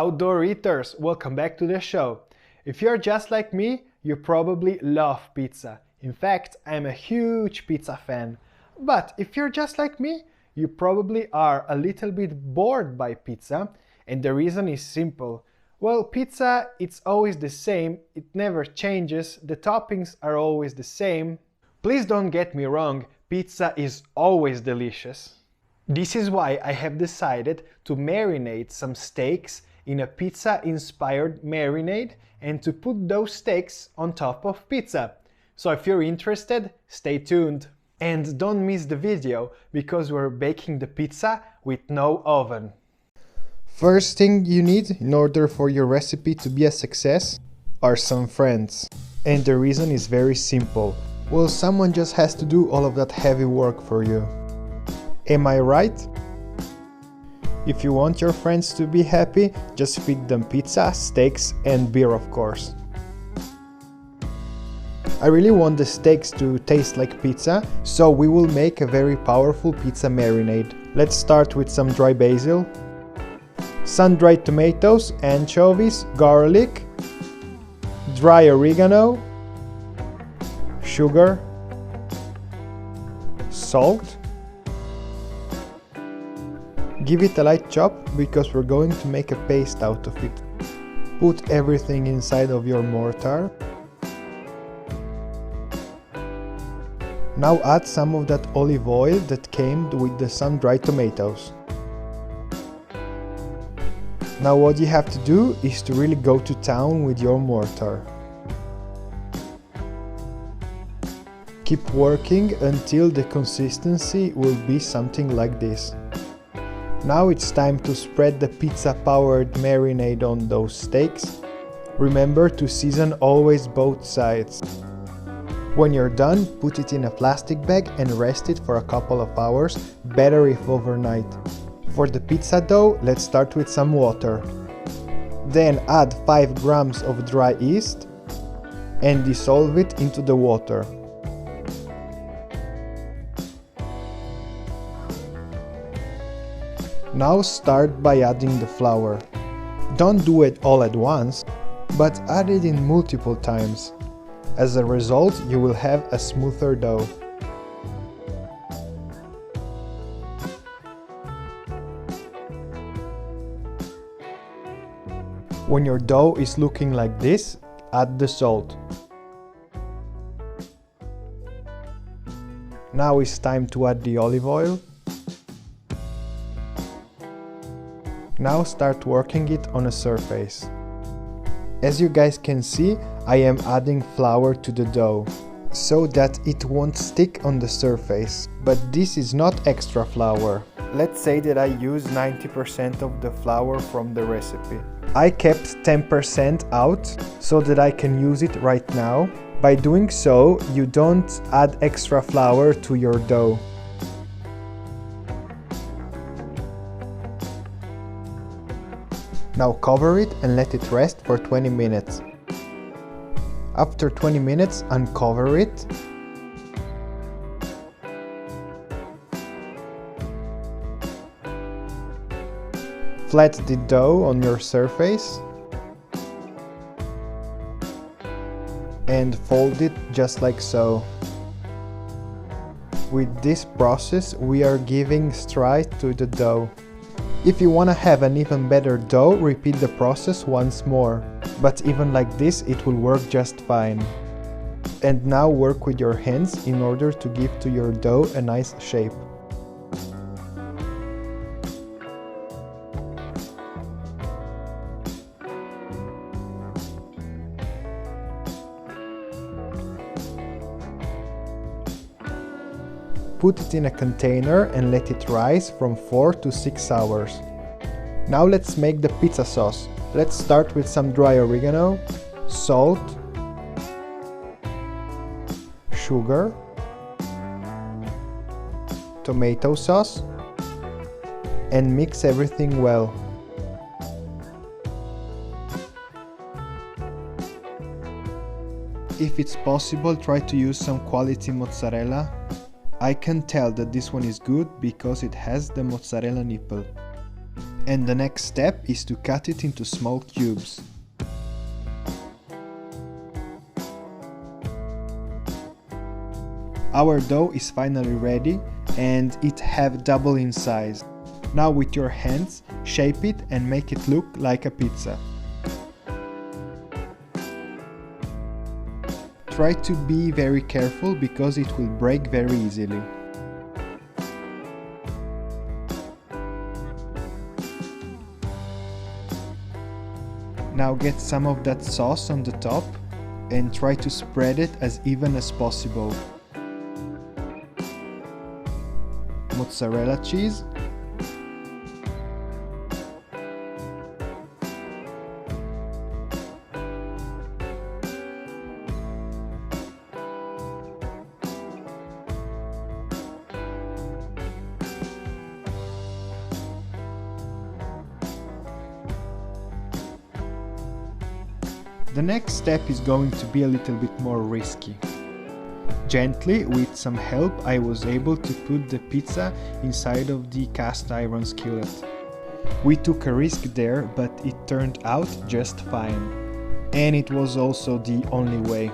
outdoor eaters, welcome back to the show. If you're just like me, you probably love pizza. In fact, I'm a huge pizza fan. But if you're just like me, you probably are a little bit bored by pizza, and the reason is simple. Well, pizza, it's always the same, it never changes, the toppings are always the same. Please don't get me wrong, pizza is always delicious. This is why I have decided to marinate some steaks in a pizza-inspired marinade and to put those steaks on top of pizza. So if you're interested, stay tuned. And don't miss the video, because we're baking the pizza with no oven. First thing you need in order for your recipe to be a success are some friends. And the reason is very simple. Well, someone just has to do all of that heavy work for you. Am I right? If you want your friends to be happy, just feed them pizza, steaks and beer, of course. I really want the steaks to taste like pizza, so we will make a very powerful pizza marinade. Let's start with some dry basil, sun-dried tomatoes, anchovies, garlic, dry oregano, sugar, salt. Give it a light chop because we're going to make a paste out of it. Put everything inside of your mortar. Now add some of that olive oil that came with the sun-dried tomatoes. Now what you have to do is to really go to town with your mortar. Keep working until the consistency will be something like this. Now it's time to spread the pizza-powered marinade on those steaks. Remember to season always both sides. When you're done, put it in a plastic bag and rest it for a couple of hours, better if overnight. For the pizza dough, let's start with some water. Then add 5 grams of dry yeast and dissolve it into the water. Now start by adding the flour. Don't do it all at once, but add it in multiple times. As a result, you will have a smoother dough. When your dough is looking like this, add the salt. Now it's time to add the olive oil. Now start working it on a surface. As you guys can see, I am adding flour to the dough, so that it won't stick on the surface. But this is not extra flour. Let's say that I use 90% of the flour from the recipe. I kept 10% out, so that I can use it right now. By doing so, you don't add extra flour to your dough. Now cover it and let it rest for 20 minutes. After 20 minutes, uncover it. Flat the dough on your surface and fold it just like so. With this process, we are giving stride to the dough. If you want to have an even better dough, repeat the process once more. But even like this, it will work just fine. And now work with your hands in order to give to your dough a nice shape. Put it in a container and let it rise from 4 to 6 hours. Now let's make the pizza sauce. Let's start with some dry oregano, salt, sugar, tomato sauce, and mix everything well. If it's possible, try to use some quality mozzarella. I can tell that this one is good because it has the mozzarella nipple. And the next step is to cut it into small cubes. Our dough is finally ready and it have double in size. Now with your hands, shape it and make it look like a pizza. Try to be very careful because it will break very easily. Now get some of that sauce on the top and try to spread it as even as possible. Mozzarella cheese. The next step is going to be a little bit more risky. Gently, with some help, I was able to put the pizza inside of the cast iron skillet. We took a risk there, but it turned out just fine. And it was also the only way.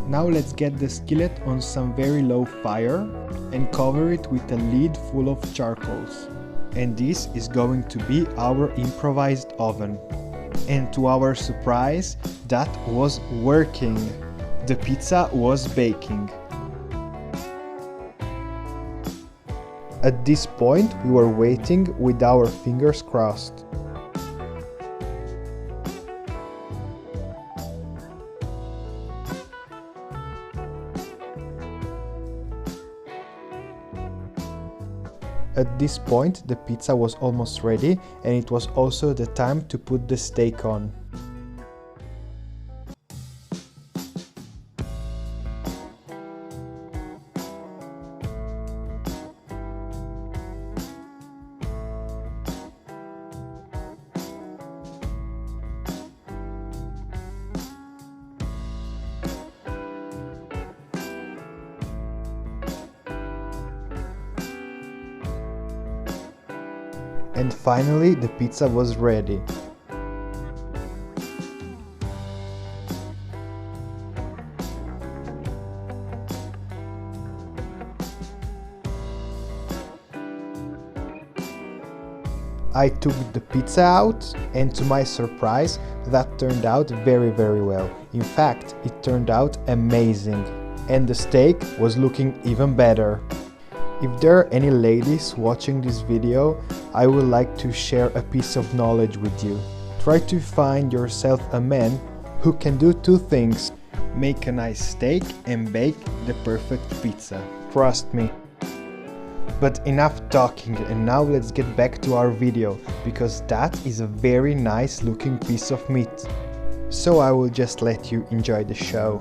Now let's get the skillet on some very low fire and cover it with a lid full of charcoals. And this is going to be our improvised oven. And to our surprise, that was working. The pizza was baking. At this point, we were waiting with our fingers crossed. At this point, the pizza was almost ready and it was also the time to put the steak on. And finally, the pizza was ready. I took the pizza out, and to my surprise, that turned out very well. In fact, it turned out amazing. And the steak was looking even better. If there are any ladies watching this video, I would like to share a piece of knowledge with you. Try to find yourself a man who can do two things: make a nice steak and bake the perfect pizza. Trust me. But enough talking, and now let's get back to our video, because that is a very nice looking piece of meat. So I will just let you enjoy the show.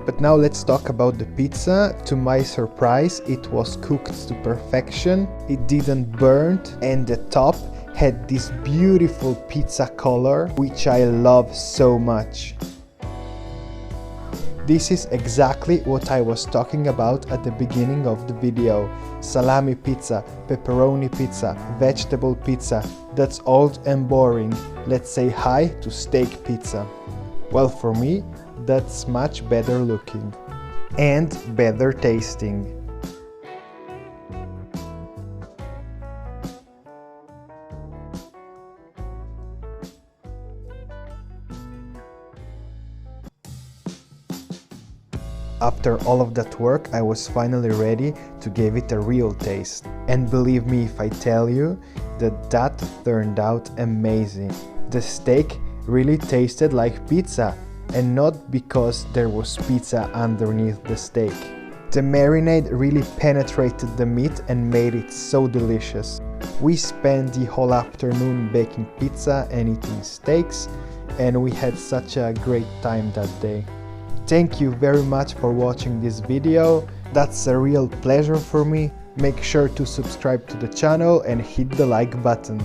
But now let's talk about the pizza. To my surprise, it was cooked to perfection, it didn't burn, and the top had this beautiful pizza color, which I love so much. This is exactly what I was talking about at the beginning of the video. Salami pizza, pepperoni pizza, vegetable pizza. That's old and boring. Let's say hi to steak pizza. Well, for me, that's much better looking and better tasting. After all of that work, I was finally ready to give it a real taste. And believe me if I tell you that turned out amazing. The steak really tasted like pizza, and not because there was pizza underneath the steak. The marinade really penetrated the meat and made it so delicious. We spent the whole afternoon baking pizza and eating steaks, and we had such a great time that day. Thank you very much for watching this video. That's a real pleasure for me. Make sure to subscribe to the channel and hit the like button.